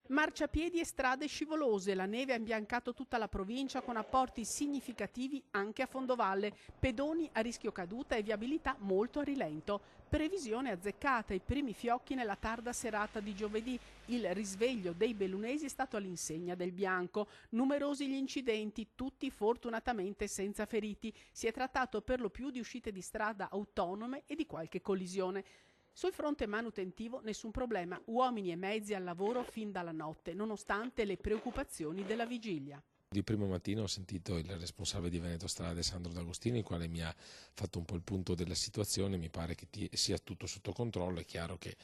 Marciapiedi e strade scivolose, la neve ha imbiancato tutta la provincia con apporti significativi anche a fondovalle, pedoni a rischio caduta e viabilità molto a rilento. Previsione azzeccata, i primi fiocchi nella tarda serata di giovedì. Il risveglio dei bellunesi è stato all'insegna del bianco. Numerosi gli incidenti, tutti fortunatamente senza feriti. Si è trattato per lo più di uscite di strada autonome e di qualche collisione. Sul fronte manutentivo nessun problema, uomini e mezzi al lavoro fin dalla notte, nonostante le preoccupazioni della vigilia. Di primo mattino ho sentito il responsabile di Veneto Strade, Sandro D'Agostino, il quale mi ha fatto un po' il punto della situazione. Mi pare che sia tutto sotto controllo. È chiaro che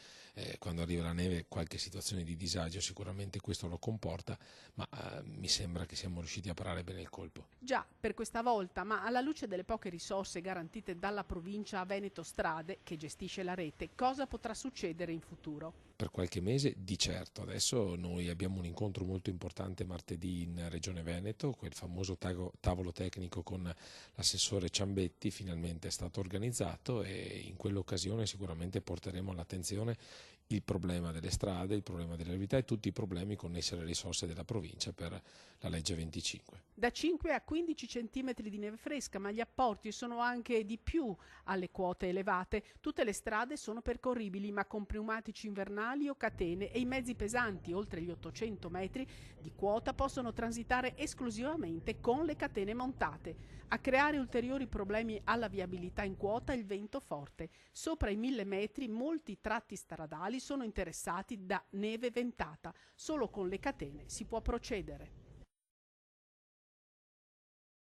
quando arriva la neve qualche situazione di disagio sicuramente questo lo comporta, ma mi sembra che siamo riusciti a parare bene il colpo. Già, per questa volta, ma alla luce delle poche risorse garantite dalla provincia a Veneto Strade, che gestisce la rete, cosa potrà succedere in futuro? Per qualche mese di certo. Adesso noi abbiamo un incontro molto importante martedì in Regione Veneto, quel famoso tavolo tecnico con l'assessore Ciambetti finalmente è stato organizzato, e in quell'occasione sicuramente porteremo all'attenzione il problema delle strade, il problema delle viabilità e tutti i problemi connessi alle risorse della provincia per la legge 25. Da 5 a 15 centimetri di neve fresca, ma gli apporti sono anche di più alle quote elevate. Tutte le strade sono percorribili, ma con pneumatici invernali o catene, e i mezzi pesanti, oltre gli 800 metri di quota, possono transitare esclusivamente con le catene montate. A creare ulteriori problemi alla viabilità in quota il vento forte. Sopra i 1000 metri molti tratti stradali sono interessati da neve ventata. Solo con le catene si può procedere.